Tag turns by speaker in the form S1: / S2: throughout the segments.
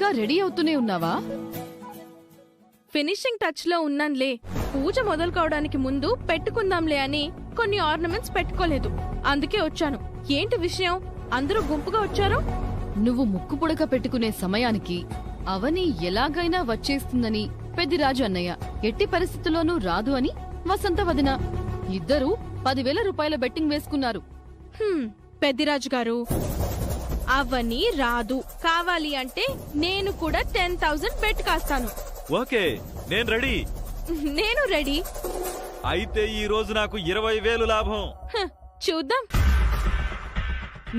S1: ఇంకా రెడీ అవుతూనే ఉన్నావా?
S2: ఫినిషింగ్ టచ్ లో ఉన్నాన్లే. పూజ మొదలు కావడానికి ముందు పెట్టుకుందాంలే అని కొన్ని ఆర్నమెంట్స్ పెట్టుకోలేదు, అందుకే వచ్చాను. ఏంటి విషయం? అందరూ గుంపుగా వచ్చారు.
S1: నువ్వు ముక్కు పుడక పెట్టుకునే సమయానికి అవని ఎలాగైనా వచ్చేస్తుందని పెద్దిరాజు అన్నయ్య, ఎట్టి పరిస్థితుల్లోనూ రాదు అని వసంత వదిన ఇద్దరూ 10,000 రూపాయల బెట్టింగ్ వేసుకున్నారు.
S2: పెద్దిరాజు గారు, అవని రాదు. కావాలి అంటే నేను కూడా 10,000 బెట్ కాస్తాను.
S3: ఓకే, నేను రెడీ.
S2: నేను రెడీ.
S3: అయితే ఈ రోజు నాకు 20,000 లాభం.
S2: చూద్దాం.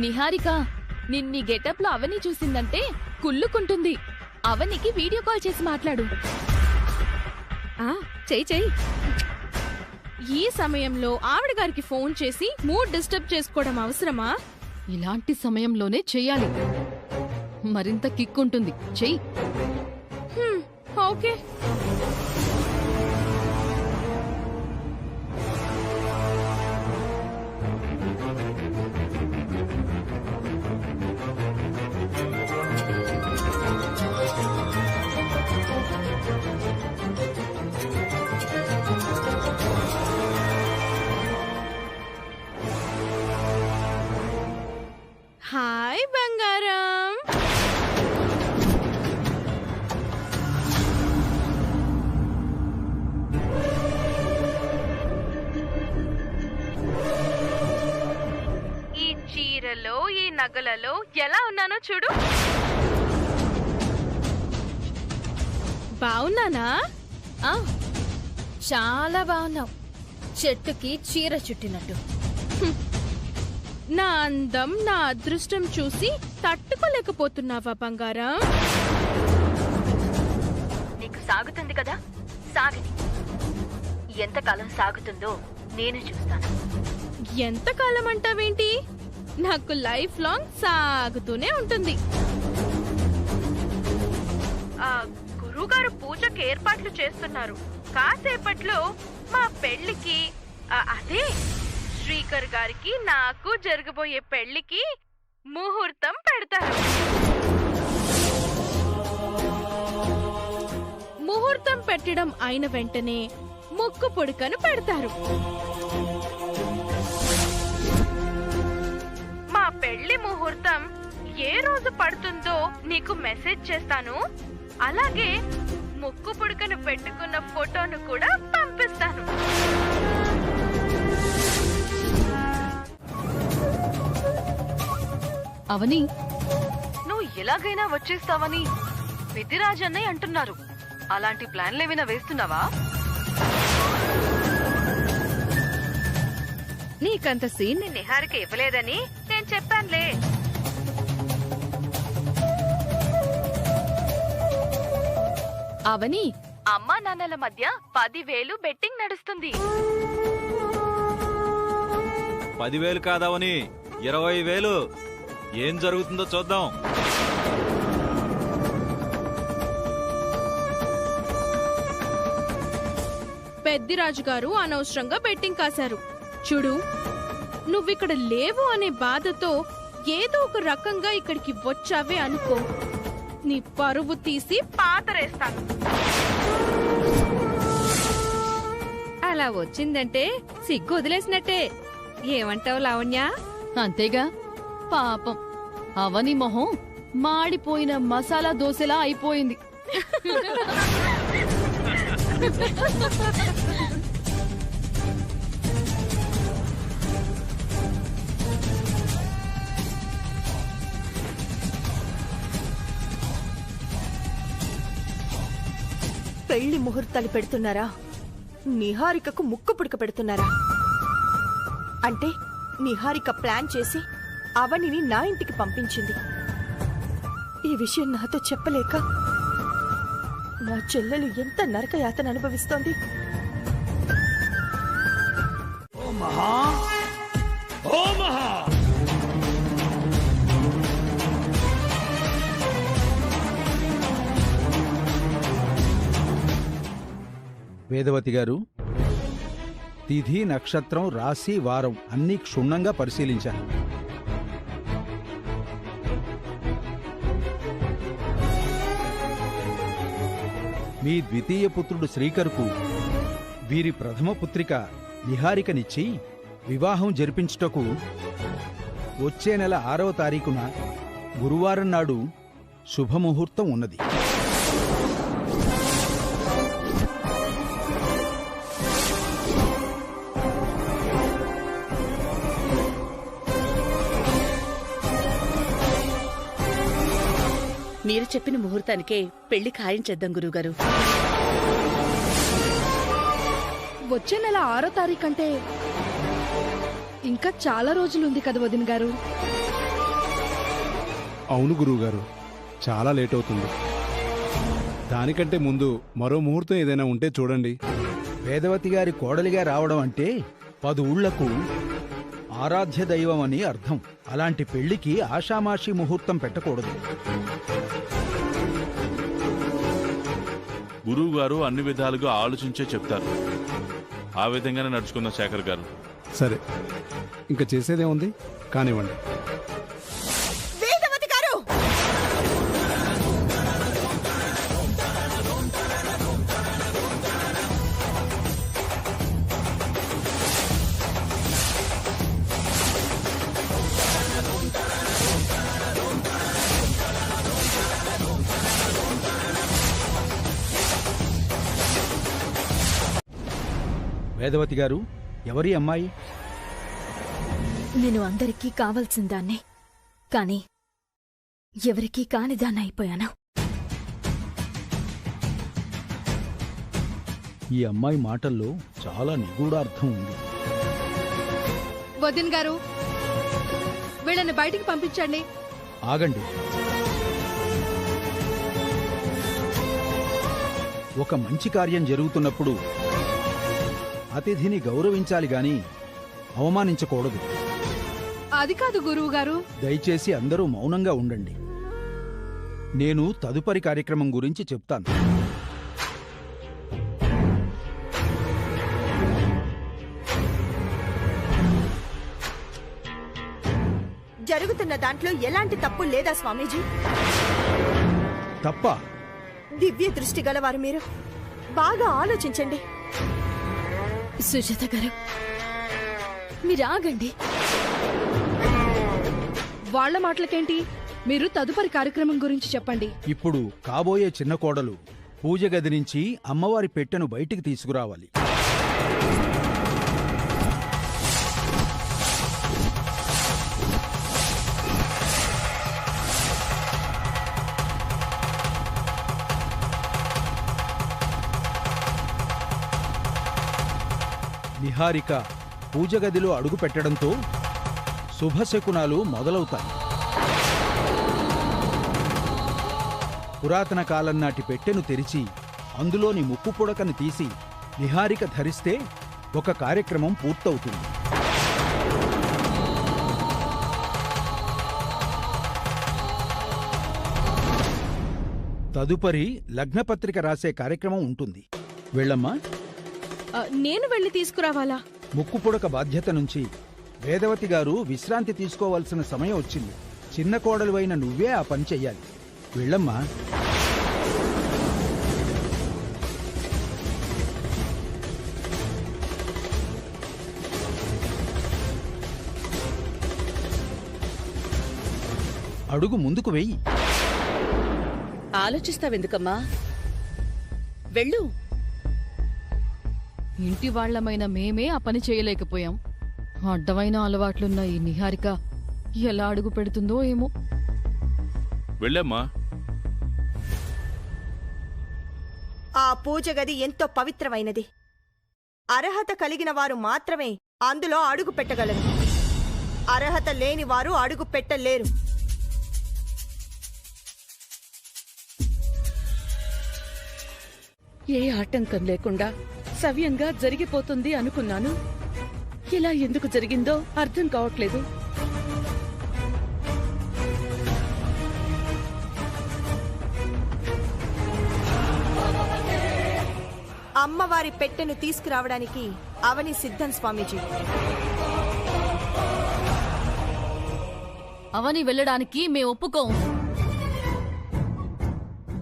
S1: నిహారిక, నిన్నీ గెటప్ లో అవని చూసిందంటే కుళ్ళుకుంటుంది. అవనికి వీడియో కాల్ చేసి మాట్లాడు.
S2: చెయ్యి. ఈ సమయంలో ఆవిడ గారికి ఫోన్ చేసి మూడ్ డిస్టర్బ్ చేసుకోవడం అవసరమా?
S1: ఇలాంటి సమయంలోనే చెయ్యాలి, మరింత కిక్కుంటుంది. చెయ్యి.
S2: ఓకే. హాయ్ బంగారం. ఈ చీరలో, ఈ నగలలో ఎలా ఉన్నానో చూడు. బావున్నానా?
S4: చాలా బాగున్నావు, చెట్టుకి చీర చుట్టినట్టు.
S2: నా అందం, నా అదృష్టం చూసి తట్టుకోలేకపోతున్నావా బంగారం?
S4: నీకు సాగుతుంది కదా, సాగని. ఎంతకాలం సాగుతుందో నేను చూస్తాను.
S2: ఎంతకాలం అంటావేంటి? నాకు లైఫ్ లాంగ్ సాగుతూనే ఉంటుంది. గురువుగారు పూజకి ఏర్పాట్లు చేస్తున్నారు. కాసేపట్లో మా పెళ్లికి, అదే శ్రీకర్ గారికి నాకు జరగబోయే పెళ్లికి ముహూర్తం పెడతారు. ముహూర్తం పెట్టడం అయిన వెంటనే ముక్కు పుడకను పెడతారు. మా పెళ్లి ముహూర్తం ఏ రోజు పడుతుందో నీకు మెసేజ్ చేస్తాను. అలాగే ముక్కు పుడకను పెట్టుకున్న ఫోటోను కూడా పంపిస్తాను.
S1: అవని,
S5: నువ్వు ఎలాగైనా వచ్చేస్తావని పెద్దిరాజు అన్నయ్య అంటున్నారు. అలాంటి ప్లాన్లేమైనా వేస్తున్నావా?
S4: నీకంత సీన్ నిహారిక ఇవ్వలేదని నేను చెప్పానులే.
S1: అవని,
S2: అమ్మా నాన్నల మధ్య 10,000 బెట్టింగ్ నడుస్తుంది.
S3: 10,000 కాదవని 20,000. ఏం జరుగుతుందో చూద్దాం.
S2: పెద్దిరాజు గారు అనవసరంగా బెట్టింగ్ కాశారు. చూడు, నువ్విక్కడ లేవు అనే బాధతో ఏదో ఒక రకంగా ఇక్కడికి వచ్చావే అనుకో, నీ పరువు తీసి పాతరేస్తాను.
S4: అలా వచ్చిందంటే సిగ్గు వదిలేసినట్టే. ఏమంటావు లావణ్య?
S1: అంతేగా. పాపం అవని మొహం మాడిపోయిన మసాలా దోశలా అయిపోయింది.
S6: పెళ్లి ముహూర్తాలు పెడుతున్నారా? నిహారికకు ముక్కు పుడక పెడుతున్నారా? అంటే నిహారిక ప్లాన్ చేసి అవనిని నా ఇంటికి పంపించింది. ఈ విషయం నాతో చెప్పలేక నా చెల్లెలు ఎంత నరకయాతన అనుభవిస్తోంది.
S7: వేదవతి గారు, తిథి, నక్షత్రం, రాశి, వారం అన్నీ క్షుణ్ణంగా పరిశీలించాను. మీ ద్వితీయ పుత్రుడు శ్రీకర్కు వీరి ప్రథమ పుత్రిక నిహారికనిచ్చి వివాహం జరిపించుటకు వచ్చే నెల 6వ తారీఖున గురువారం నాడు శుభముహూర్తం ఉన్నది.
S8: మీరు చెప్పిన ముహూర్తానికే పెళ్లి ఖాయం చేద్దాం గురువుగారు.
S2: వచ్చే నెల 6వ తారీఖు అంటే ఇంకా చాలా రోజులుంది కదా వదిన గారు.
S9: అవును గురువుగారు, చాలా లేట్ అవుతుంది. దానికంటే ముందు మరో ముహూర్తం ఏదైనా ఉంటే చూడండి.
S7: వేదవతి గారి కోడలిగా రావడం అంటే 10 ఊళ్లకు ఆరాధ్య దైవం అని అర్థం. అలాంటి పెళ్లికి ఆషామాషి ముహూర్తం పెట్టకూడదు.
S10: గురువు గారు అన్ని విధాలుగా ఆలోచించే చెప్తారు. ఆ విధంగానే నడుచుకుందాం శేఖర్ గారు.
S9: సరే, ఇంకా చేసేదేముంది, కానివ్వండి.
S6: వేదవతి గారు!
S7: వేదవతి గారు, ఎవరి అమ్మాయి?
S11: నేను అందరికీ కావలసిందాన్నే, కాని ఎవరికీ కానిదాన్నైపోయాను.
S7: ఈ అమ్మాయి మాటల్లో చాలా నిగూఢార్థం ఉంది.
S2: వదిన గారు, వీళ్ళని బయటికి పంపించండి.
S7: ఆగండి. ఒక మంచి కార్యం జరుగుతున్నప్పుడు అతిథిని గౌరవించాలి గాని అవమానించకూడదు.
S2: అది కాదు గురువు గారు.
S7: దయచేసి అందరూ మౌనంగా ఉండండి. నేను తదుపరి కార్యక్రమం గురించి చెప్తాను.
S6: జరుగుతున్న దాంట్లో ఎలాంటి తప్పు లేదా స్వామీజీ?
S7: తప్ప?
S6: దివ్య దృష్టి గలవారు మీరు, బాగా ఆలోచించండి.
S11: సుజాత గారు, మీరాగండి.
S2: వాళ్ళ మాటలకేంటి? మీరు తదుపరి కార్యక్రమం గురించి చెప్పండి.
S7: ఇప్పుడు కాబోయే చిన్న కోడలు పూజ గది నుంచి అమ్మవారి పెట్టెను బయటికి తీసుకురావాలి. నిహారిక పూజ గదిలో అడుగు పెట్టడంతో శుభశకునాలు మొదలవుతాయి. పురాతన కాలం నాటి పెట్టెను తెరిచి అందులోని ముక్కు పుడకను తీసి నిహారిక ధరిస్తే ఒక కార్యక్రమం పూర్తవుతుంది. తదుపరి లగ్నపత్రిక రాసే కార్యక్రమం ఉంటుంది. వెళ్ళమ్మా.
S2: నేను వెళ్ళి తీసుకురావాలా?
S7: ముక్కు పుడక బాధ్యత నుంచి వేదవతి గారు విశ్రాంతి తీసుకోవాల్సిన సమయం వచ్చింది. చిన్న కోడలువైన నువ్వే ఆ పని చెయ్యాలి. వెళ్ళమ్మా. అడుగు ముందుకు వెయ్యి.
S8: ఆలోచిస్తావెందుకమ్మా? వెళ్ళు.
S1: ఇంటి వాళ్లమైన మేమే ఆ పని చేయలేకపోయాం. అడ్డమైన అలవాట్లున్న ఈ నిహారిక ఎలా అడుగు పెడుతుందో ఏమో.
S10: వెళ్ళమ్మా.
S6: ఆ పూజ గది ఎంతో పవిత్రమైనది. అర్హత కలిగిన వారు మాత్రమే అందులో అడుగు పెట్టగలరు. అర్హత లేని వారు అడుగు పెట్టలేరు.
S8: ఏ ఆటంకం లేకుండా సవ్యంగా జరిగిపోతుంది అనుకున్నాను. ఇలా ఎందుకు జరిగిందో అర్థం కావట్లేదు.
S6: అమ్మవారి పెట్టెను తీసుకురావడానికి అవని సిద్ధం స్వామీజీ.
S1: అవని వెళ్ళడానికి మేం ఒప్పుకోం.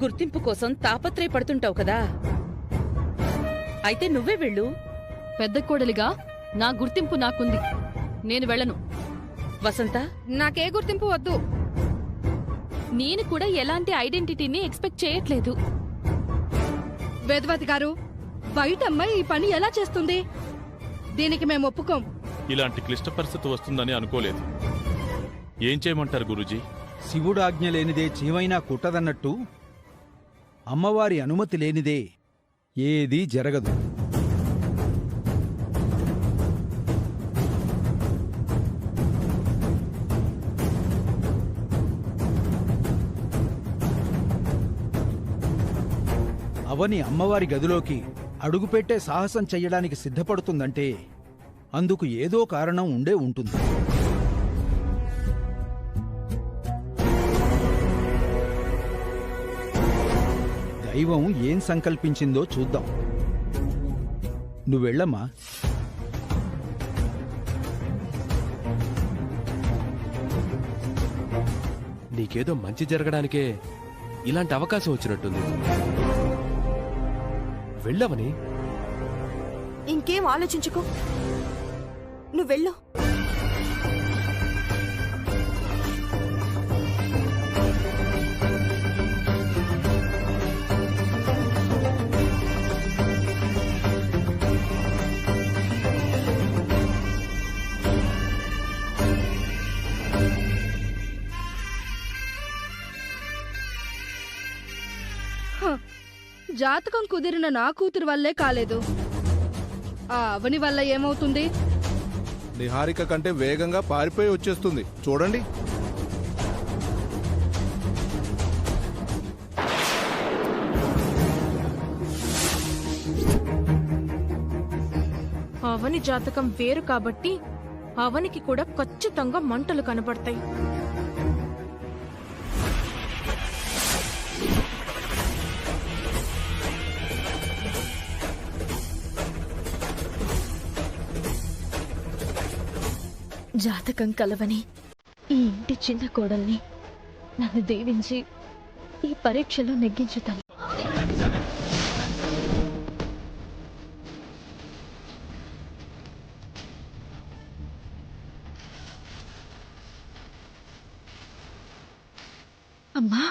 S8: గుర్తింపు కోసం తాపత్రయపడుతుంటావు కదా. అయితే నువ్వే వెళ్ళు.
S1: పెద్ద కోడలిగా నా గుర్తింపు నాకుంది, నేను వెళ్ళను.
S8: వసంత,
S2: నాకే గుర్తింపు వద్దు.
S1: నేను కూడా ఎలాంటి ఐడెంటిటీని ఎక్స్పెక్ట్ చేయట్లేదు.
S2: వేదవతి గారు, బయట అమ్మాయి ఈ పని ఎలా చేస్తుంది? దీనికి మేము ఒప్పుకోం.
S10: ఇలాంటి క్లిష్ట పరిస్థితి వస్తుందని అనుకోలేదు. ఏం చేయమంటారు గురూజీ?
S7: శివుడాజ్ఞ లేనిదే చీమైనా కుట్టదన్నట్టు అమ్మవారి అనుమతి లేనిదే ఏదీ జరగదు. అవని అమ్మవారి గదిలోకి అడుగుపెట్టే సాహసం చెయ్యడానికి సిద్ధపడుతుందంటే అందుకు ఏదో కారణం ఉండే ఉంటుంది. దైవం ఏం సంకల్పించిందో చూద్దాం. నువ్వెళ్ళమ్మా.
S12: నీకేదో మంచి జరగడానికే ఇలాంటి అవకాశం వచ్చినట్టుంది. వెళ్ళవని.
S6: ఇంకేం ఆలోచించుకో, నువ్వెళ్ళు.
S2: జాతకం కుదిరిన నా కూతురు వల్లే కాలేదు. ఆ అవని వల్ల ఏమవుతుంది?
S9: నిహారిక కంటే వేగంగా పారిపోయి వచ్చేస్తుంది. చూడండి.
S2: అవని జాతకం వేరు కాబట్టి అవనికి కూడా ఖచ్చితంగా మంటలు కనబడతాయి.
S11: జాతకం కలవని ఈ ఇంటి చిన్న కోడల్ని నన్ను దీవించి ఈ పరీక్షలో నెగ్గించుతాను. అమ్మా,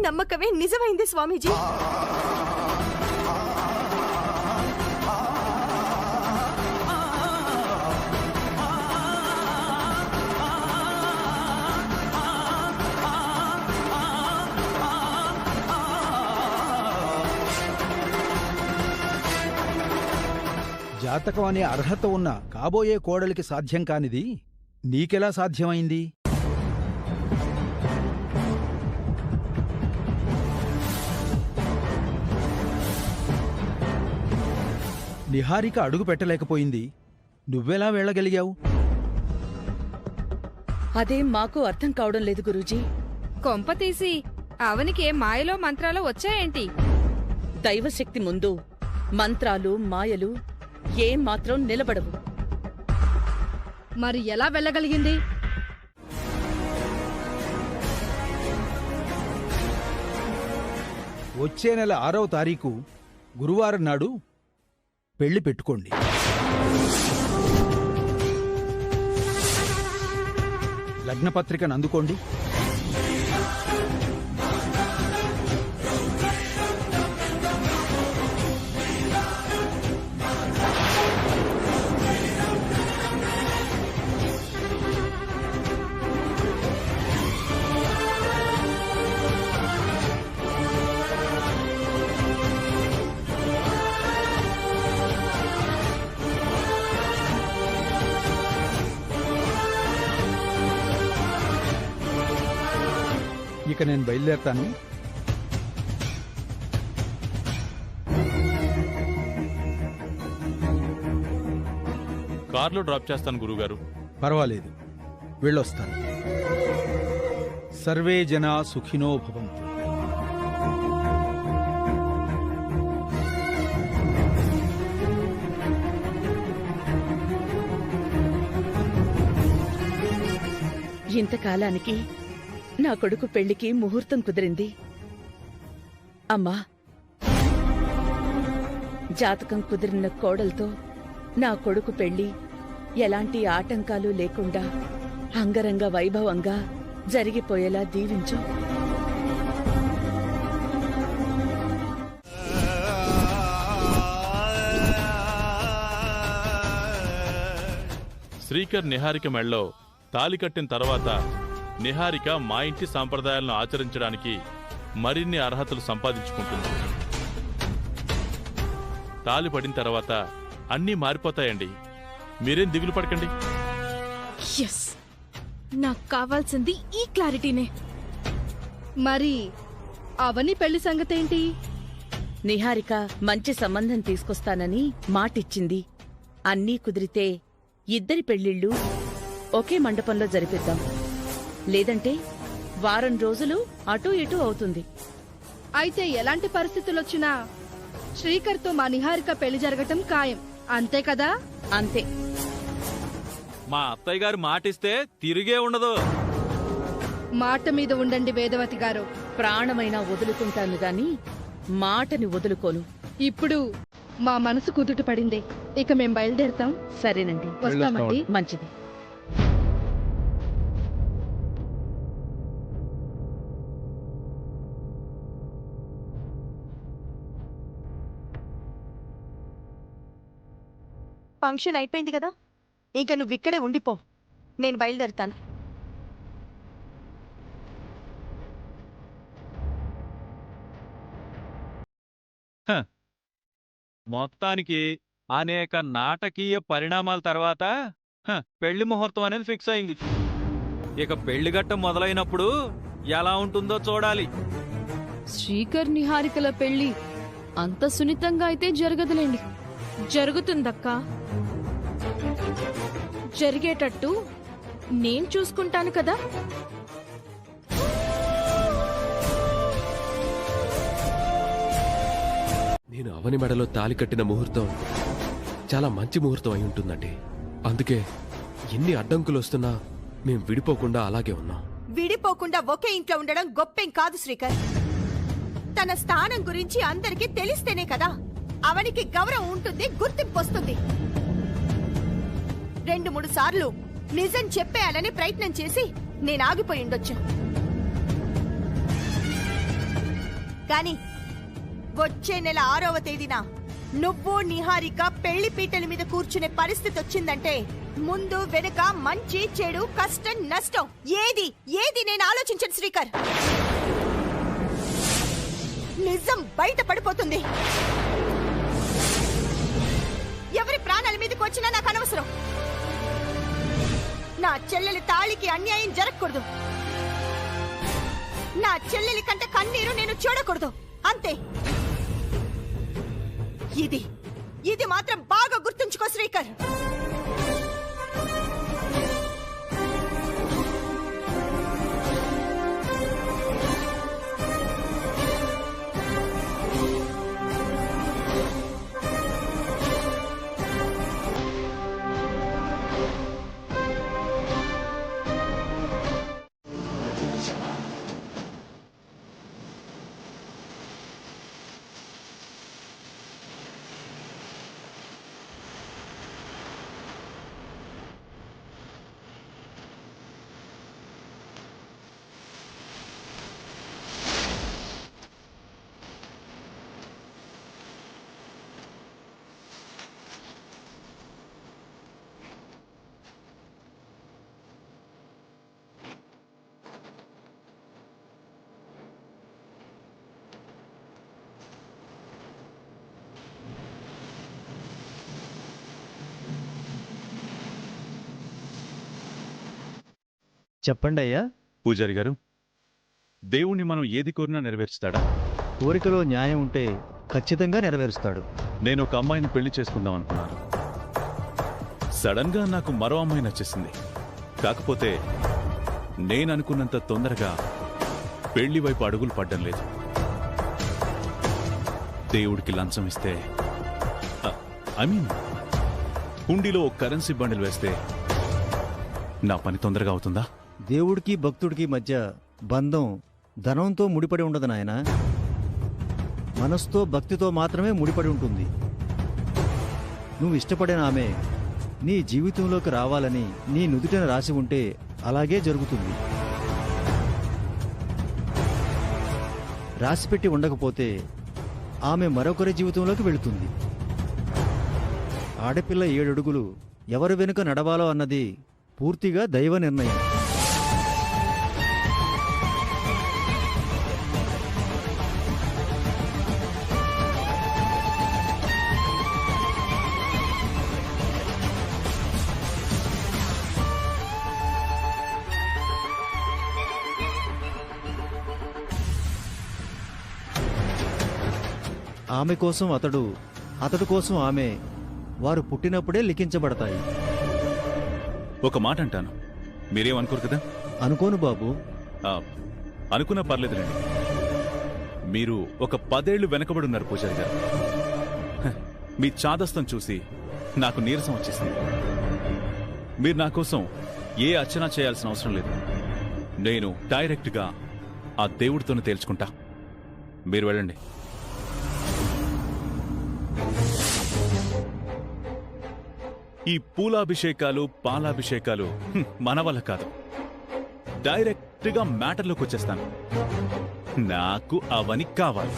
S6: నమ్మకమే నిజమైంది స్వామీజీ.
S7: జాతకం అనే అర్హత ఉన్న కాబోయే కోడలికి సాధ్యం కానిది నీకెలా సాధ్యమైంది? నిహారిక అడుగు పెట్టలేకపోయింది, నువ్వెలా వెళ్ళగలిగావు?
S8: అదే మాకు అర్థం కావడం లేదు గురూజీ.
S4: కొంప తీసి అవనికి మాయలో మంత్రాలు వచ్చాయేంటి?
S8: దైవశక్తి ముందు మంత్రాలు మాయలు ఏం మాత్రం నిలబడవు.
S2: మరి ఎలా వెళ్ళగలిగింది?
S7: వచ్చే నెల 6వ తారీఖు గురువారం నాడు పెళ్లి పెట్టుకోండి. లగ్నపత్రికను అందుకోండి. ఇక నేను బయలుదేరతాను.
S10: కార్లో డ్రాప్ చేస్తాను గురుగారు.
S7: పర్వాలేదు, వెళ్ళొస్తాను. సర్వే జనా సుఖినో భవంతు.
S8: ఇంతకాలానికి నా కొడుకు పెళ్లికి ముహూర్తం కుదిరింది. అమ్మా, జాతకం కుదిరిన కోడలతో నా కొడుకు పెళ్లి ఎలాంటి ఆటంకాలు లేకుండా అంగరంగ వైభవంగా జరిగిపోయేలా దీవించు.
S10: శ్రీకర్ నిహారిక మెళ్ళలో తాలి కట్టిన తర్వాత నిహారిక మా ఇంటి సాంప్రదాయాలను ఆచరించడానికి మరిన్ని అర్హతలు సంపాదించుకుంటుంది. తాలి పడిన తర్వాత అన్నీ మారిపోతాయండి, మీరేం దిగులు పడకండి.
S2: ఎస్, నాకు కావాల్సింది ఈ క్లారిటీనే. మరి అవని పెళ్లి సంగతేంటి?
S8: నిహారిక మంచి సంబంధం తీసుకొస్తానని మాటిచ్చింది. అన్నీ కుదిరితే ఇద్దరి పెళ్లిళ్ళు ఒకే మండపంలో జరిపిద్దాం. లేదంటే వారం రోజులు అటూ ఇటూ అవుతుంది.
S2: అయితే ఎలాంటి పరిస్థితులొచ్చినా శ్రీకర్తో మా నిహారిక పెళ్లి జరగటం ఖాయం, అంతే కదా?
S8: అంతే.
S3: మా అత్తయ్య గారు మాటిస్తే తిరిగే ఉండదు.
S2: మాట మీద ఉండండి వేదవతి గారు.
S8: ప్రాణమైనా వదులుకుంటాను గాని మాటని వదులుకోను.
S2: ఇప్పుడు మా మనసు కుదుట పడింది. ఇక మేం బయలుదేరుతాం.
S8: సరేనండి,
S2: వస్తామండి.
S8: మంచిది.
S6: ఫంక్షన్ అయిపోయింది కదా, ఇంకా నువ్విక్కడే ఉండిపో, నేను బయలుదేరుతాను.
S3: మొత్తానికి అనేక నాటకీయ పరిణామాల తర్వాత పెళ్లి ముహూర్తం అనేది ఫిక్స్ అయింది. ఇక పెళ్లి గట్ట మొదలైనప్పుడు ఎలా ఉంటుందో చూడాలి.
S1: శ్రీకర్ నిహారికల పెళ్లి అంత సున్నితంగా అయితే జరగదులేండి.
S2: జరుగుతుందక్కా. జరిగేటట్టు నేను చూసుకుంటాను కదా.
S12: నేను అవని మెడలో తాలి కట్టిన ముహూర్తం చాలా మంచి ముహూర్తం అయి ఉంటుందండి. అందుకే ఎన్ని అడ్డంకులు వస్తున్నా మేం విడిపోకుండా అలాగే ఉన్నాం.
S6: విడిపోకుండా ఒకే ఇంట్లో ఉండడం గొప్పేం కాదు శ్రీకర్. తన స్థానం గురించి అందరికీ తెలిస్తేనే కదా అవనికి గౌరవం ఉంటుంది, గుర్తింపు వస్తుంది. 2-3 సార్లు నిజం చెప్పేయాలని ప్రయత్నం చేసి నేను ఆగిపోయి ఉండొచ్చు. కానీ వచ్చే నెల 6వ తేదీన నువ్వు నిహారిక పెళ్లి పీటల మీద కూర్చునే పరిస్థితి వచ్చిందంటే ముందు వెనుక మంచి చెడు కష్టం నష్టం ఏది నేను ఆలోచించను శ్రీకర్. నిజం బయట పడిపోతుంది. ఎవరి ప్రాణాల మీదకి వచ్చినా నాకు అనవసరం. నా చెల్లెలి తాళికి అన్యాయం జరగకూడదు. నా చెల్లెలి కంటే కన్నీరు నేను చూడకూడదు, అంతే. ఇది మాత్రం బాగా గుర్తుంచుకో శ్రీకర్.
S13: చెప్పండి అయ్యా.
S14: పూజారి గారు, దేవుణ్ణి మనం ఏది కోరినా నెరవేర్చుతాడా?
S13: కోరికలో న్యాయం ఉంటే ఖచ్చితంగా నెరవేరుస్తాడు.
S14: నేను ఒక అమ్మాయిని పెళ్లి చేసుకుందాం అనుకున్నాను. సడన్ గా నాకు మరో అమ్మాయి నచ్చేసింది. కాకపోతే నేను అనుకున్నంత తొందరగా పెళ్లి వైపు అడుగులు పడ్డం లేదు. దేవుడికి లంచం ఇస్తే, ఐ మీన్ హుండీలో ఒక కరెన్సీ బండిల్ వేస్తే నా పని తొందరగా అవుతుందా?
S13: దేవుడికి భక్తుడికి మధ్య బంధం ధనంతో ముడిపడి ఉండదు నాయన. మనసుతో భక్తితో మాత్రమే ముడిపడి ఉంటుంది. నువ్వు ఇష్టపడిన ఆమె నీ జీవితంలోకి రావాలని నీ నుదుటిన రాసి ఉంటే అలాగే జరుగుతుంది. రాసిపెట్టి ఉండకపోతే ఆమె మరొకరి జీవితంలోకి వెళుతుంది. ఆడపిల్ల 7 అడుగులు ఎవరి వెనుక నడవాలో అన్నది పూర్తిగా దైవ నిర్ణయం. ఆమె కోసం అతడు, అతడు కోసం ఆమె, వారు పుట్టినప్పుడే లిఖించబడతాయి.
S14: ఒక మాట అంటాను, మీరేమనుకోరు కదా?
S13: అనుకోను బాబు.
S14: అనుకున్నా పర్లేదులేండి. మీరు ఒక 10 ఏళ్లు వెనకబడున్నారు పూజారి గారు. మీ చాదస్తం చూసి నాకు నీరసం వచ్చేసింది. మీరు నా కోసం ఏ అర్చన చేయాల్సిన అవసరం లేదు. నేను డైరెక్ట్గా ఆ దేవుడితోనే తేల్చుకుంటా. మీరు వెళ్ళండి. ఈ పూలాభిషేకాలు పాలాభిషేకాలు మన వల్ల కాదు. డైరెక్ట్గా మ్యాటర్లోకి వచ్చేస్తాను. నాకు అవని కావాలి.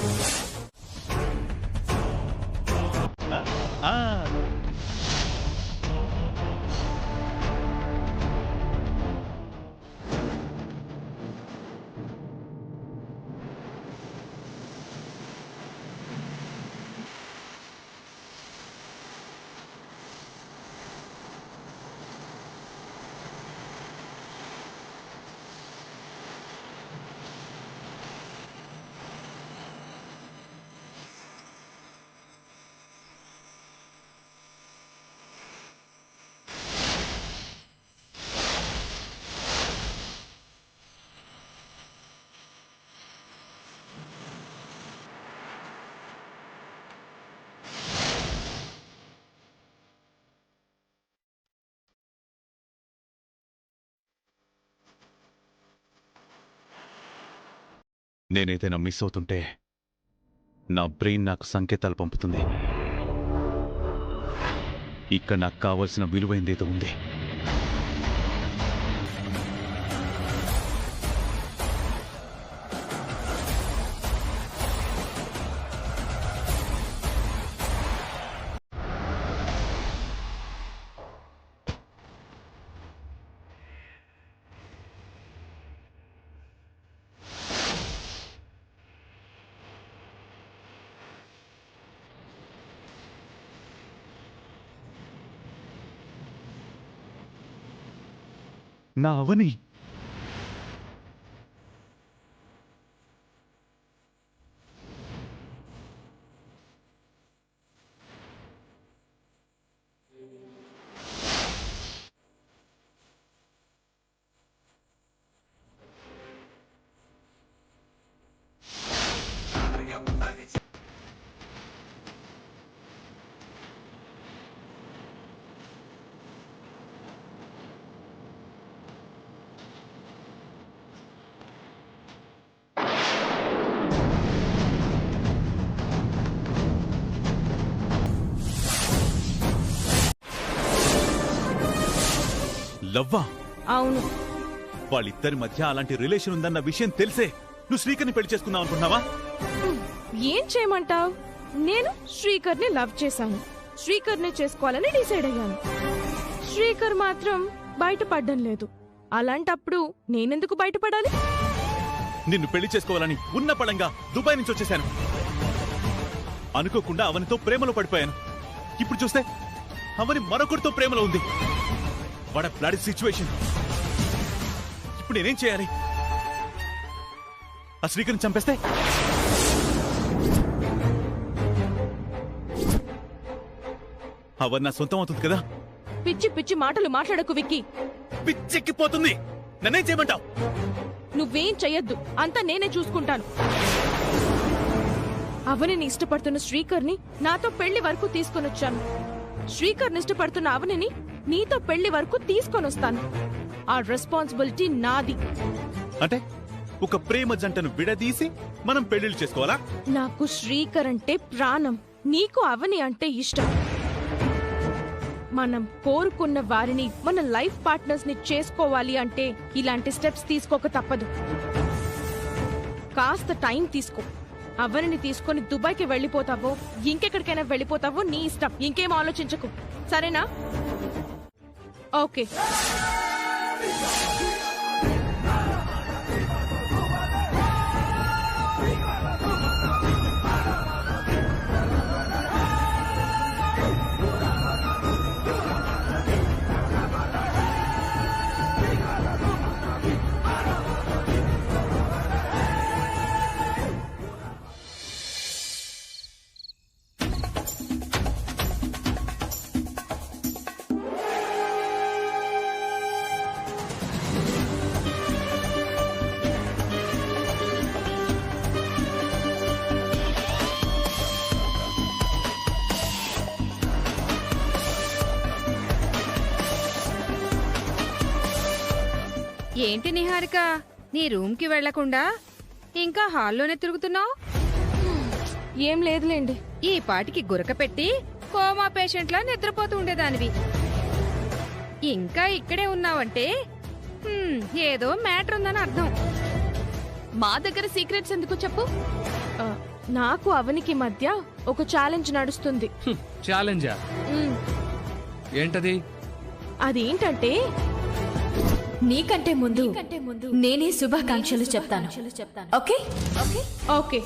S14: నేనేదైనా మిస్ అవుతుంటే నా బ్రెయిన్ నాకు సంకేతాలు పంపుతుంది. ఇక్కడ నాకు కావలసిన విలువైందేదో ఉంది. నా అవని. లవ్వా?
S2: అవును.
S14: వాళ్ళిద్దరి మధ్య అలాంటి రిలేషన్ ఉందన్న విషయం తెలిసే నువ్వు శ్రీకర్ని పెళ్లి చేసుకుందాం అనుకున్నావా?
S2: ఏం చేయమంటావ్? నేను శ్రీకర్ని లవ్ చేశాను, శ్రీకర్ని చేసుకోవాలని డిసైడ్ అయ్యాను. శ్రీకర్ మాత్రం బయటపడ్డం లేదు. అలాంటప్పుడు నేనెందుకు బయటపడాలి?
S14: నిన్ను పెళ్లి చేసుకోవాలని ఉన్న పడంగా దుబాయ్ నుంచి వచ్చేశాను. అనుకోకుండా అవనితో ప్రేమలో పడిపోయాను. ఇప్పుడు చూస్తే అవని మరొకరితో ప్రేమలో ఉంది. వాడ బ్లడీ సిచ్యువేషన్. ఇప్పుడు నేనేం చేయాలి? ఆ శ్రీకర్ని చంపేస్తే అవని నా సొంతం అవుతుంది కదా?
S2: పిచ్చి పిచ్చి మాటలు మాట్లాడకు విక్కీ.
S14: పిచ్చెక్కిపోతుంది. నన్నేం చేయమంటావు?
S2: నువ్వేం చెయ్యొద్దు, అంతా నేనే చూసుకుంటాను. అవనిని ఇష్టపడుతున్న శ్రీకర్ని నాతో పెళ్లి వరకు తీసుకొనొచ్చాను. శ్రీకర్ని ఇష్టపడుతున్న అవనిని నీతో పెళ్లి వరకు తీసుకొనొస్తాను. ఆ రెస్పాన్సిబిలిటీ నాది.
S14: అంటే ఒక ప్రేమ జంటను విడదీసి మనం పెళ్లిళ్ళు చేసుకోవాలా?
S2: నాకు శ్రీకర్ అంటే ప్రాణం, నీకు అవని అంటే ఇష్టం. మనం కోరుకున్న వారిని మన లైఫ్ పార్ట్నర్స్ ని చేసుకోవాలి అంటే ఇలాంటి స్టెప్స్ తీసుకోక తప్పదు. కాస్త టైం తీసుకో. అవనిని తీసుకొని దుబాయ్కి వెళ్ళిపోతావో ఇంకెక్కడికైనా వెళ్ళిపోతావో నీ ఇష్టం. ఇంకేం ఆలోచించకు, సరేనా? ఓకే.
S4: ఏంటి నిహారిక, నీ రూమ్ కి వెళ్లకుండా ఇంకా హాల్లోనే తిరుగుతున్నావు?
S2: ఏం లేదులేండి.
S4: ఈ పాటికి గురక పెట్టి కోమా పేషెంట్లా నిద్రపోతూ ఉండేదానివి. ఇంకా ఇక్కడే ఉన్నావంటే ఏదో మ్యాటర్ ఉందని అర్థం.
S1: మా దగ్గర సీక్రెట్స్ ఎందుకు చెప్పు?
S2: నాకు అవనికి మధ్య ఒక ఛాలెంజ్ నడుస్తుంది.
S15: ఛాలెంజా? ఏంటది?
S2: అదేంటంటే
S11: నీకంటే ముందు నేనే శుభాకాంక్షలు చెప్తాను. Okay
S2: okay.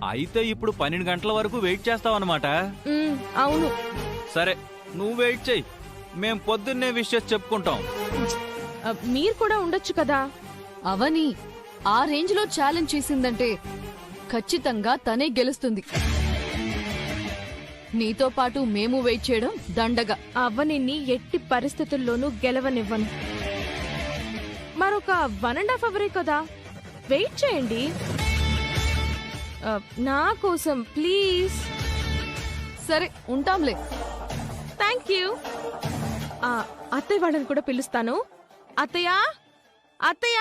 S3: అయితే ఇప్పుడు 12 గంటల వరకు వెయిట్ చేస్తావన్నమాట?
S2: అవును.
S3: సరే, నువ్వు వెయిట్ చెయ్యి. మేం పొద్దున్నే విషెస్ చెప్పుకుంటాం.
S2: మీరు కూడా ఉండొచ్చు కదా.
S1: అవని ఆ రేంజ్ లో ఛాలెంజ్ చేసిందంటే ఖచ్చితంగా తనే గెలుస్తుంది. నీతో పాటు మేము వెయిట్ చేయడం దండగా.
S2: అవనిని ఎట్టి పరిస్థితుల్లోనూ గెలవనివ్వను. మరొక 1.5 అవరే కదా, వెయిట్ చేయండి నా కోసం ప్లీజ్.
S1: సరే, ఉంటాంలే.
S2: Thank you. అత్తయ్య వాళ్ళని కూడా పిలుస్తాను. అత్తయ్య, అత్తయ్య.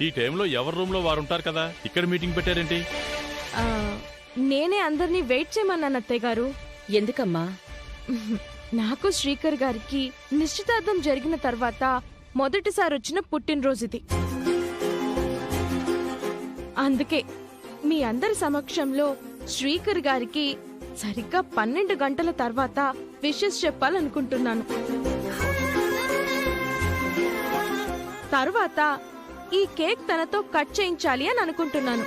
S10: ఈ టైంలో ఎవరి రూమ్ లో వారు ఉంటారు కదా, ఇక్కడ మీటింగ్ పెట్టారేంటి?
S2: నేనే అందరినీ వెయిట్ చేయమన్నాను అత్తయ్య గారు.
S8: ఎందుకమ్మా?
S2: నాకు శ్రీకర్ గారికి నిశ్చితార్థం జరిగిన తర్వాత మొదటిసారి వచ్చిన పుట్టినరోజు ఇది. అందుకే మీ అందరి సమక్షంలో శ్రీకర్ గారికి సరిగ్గా 12 గంటల తర్వాత విషెస్ చెప్పాలనుకుంటున్నాను. తర్వాత ఈ కేక్ తనతో కట్ చేయించాలి అని అనుకుంటున్నాను.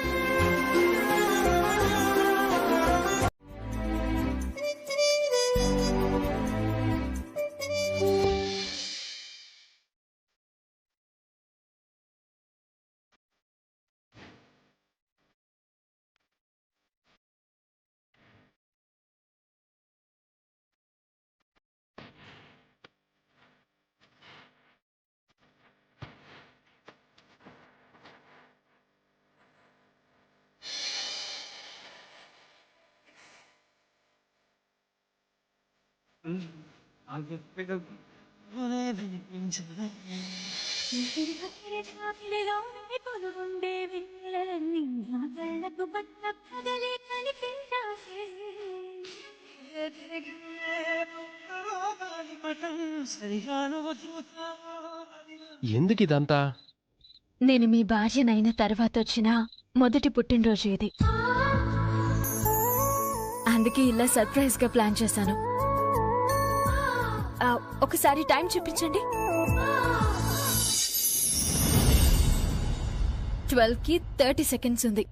S12: ఎందుకు ఇదంతా?
S11: నేను మీ భార్యనైన తర్వాత వచ్చిన మొదటి పుట్టినరోజు ఇది. అందుకే ఇలా సర్ప్రైజ్ గా ప్లాన్ చేశాను. ఒకసారి టైం చూపించండి. 12కి 30 సెకండ్స్ ఉంది.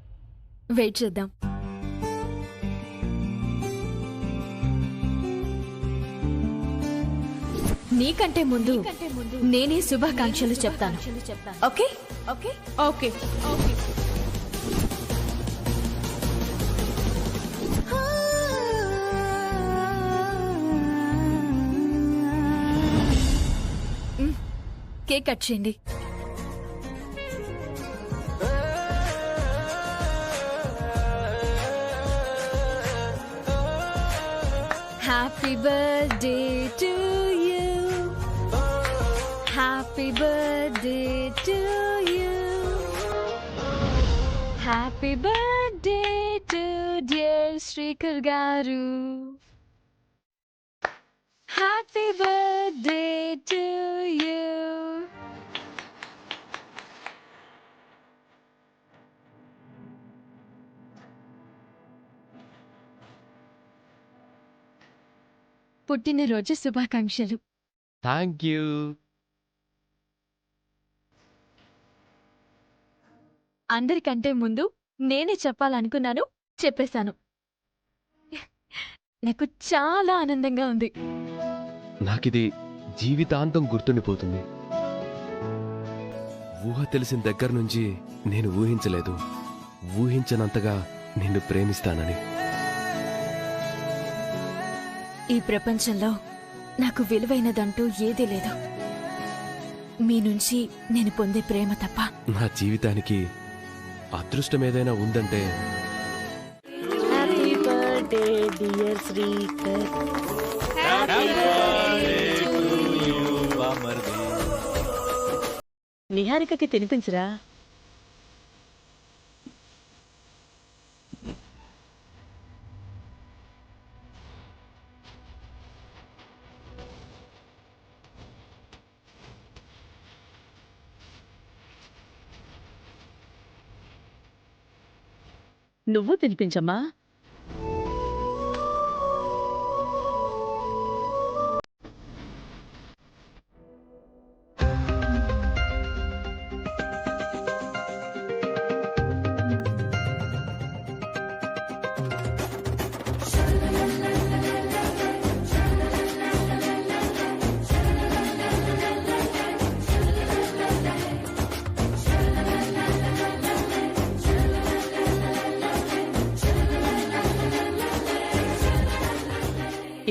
S11: వెయిట్ చేద్దాం. నీకంటే ముందు నేనే శుభాకాంక్షలు చెప్తాను. Okay okay
S2: okay.
S11: Cake cut చేయండి. Happy birthday to you. Happy birthday to you. Happy birthday to dear Srikar గారు. Happy birthday to you. పుట్టినరోజు శుభాకాంక్షలు.
S12: Thank you.
S11: అందరికంటే ముందు నేనే చెప్పాలనుకున్నాను, చెప్పేశాను. నాకు చాలా ఆనందంగా ఉంది.
S12: నాకిది జీవితాంతం గుర్తుండిపోతుంది. ఊహ తెలిసిన దగ్గర నుంచి నేను ఊహించలేదు, ఊహించనంతగా నిన్ను ప్రేమిస్తానని.
S11: ఈ ప్రపంచంలో నాకు విలువైనదంటూ ఏదీ లేదు. మీ నుంచి నేను పొందే ప్రేమ తప్ప.
S12: నా జీవితానికి అదృష్టం ఏదైనా ఉందంటే
S8: హ్యాపీ బర్త్డే డియర్ శ్రీకర్. నిహారికకి తినిపించరా? నువ్వు తినిపించమ్మా.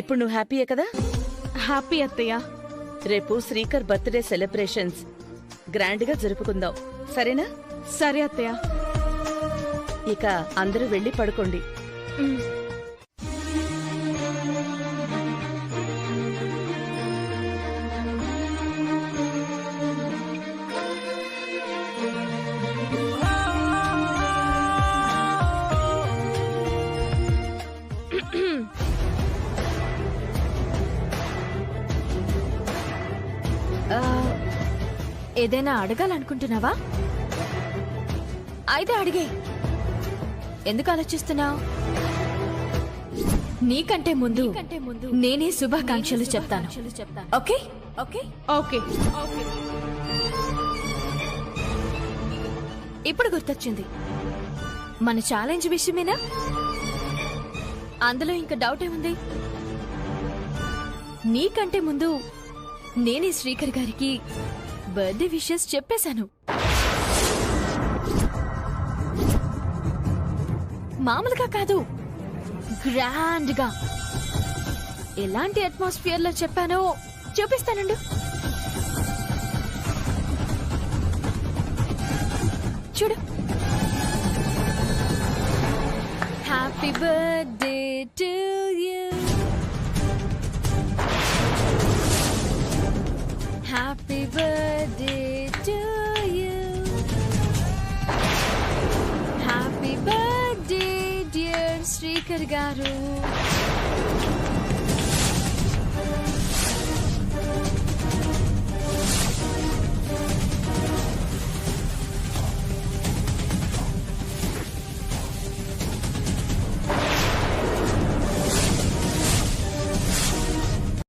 S8: ఇప్పుడు నువ్వు హ్యాపీయే కదా?
S2: హ్యాపీ అత్తయ్య.
S8: రేపు శ్రీకర్ బర్త్డే సెలబ్రేషన్స్ గ్రాండ్ గా జరుపుకుందాం, సరేనా?
S2: సరే అత్తయ్య.
S8: ఇక అందరూ వెళ్ళి పడుకోండి.
S11: ఏదైనా అడగాలనుకుంటున్నావా? అయితే అడిగే. ఎందుకు ఆలోచిస్తున్నావు? నీకంటే ముందు నేనే శుభాకాంక్షలు చెప్తాను. Okay okay
S2: okay.
S11: ఇప్పుడు గుర్తొచ్చింది. మన ఛాలెంజ్ విషయమేనా? అందులో ఇంకా డౌట్ ఏముంది? నీకంటే ముందు నేనే శ్రీకర్ గారికి బర్త్డే విషెస్ చెప్పేశాను. మామూలుగా కాదు, గ్రాండ్ గా. ఎలాంటి అట్మాస్ఫియర్ లో చెప్పానో చూపిస్తానండు. చూడు. Happy birthday to you. Happy birthday to you. Happy birthday, dear Srikar garu.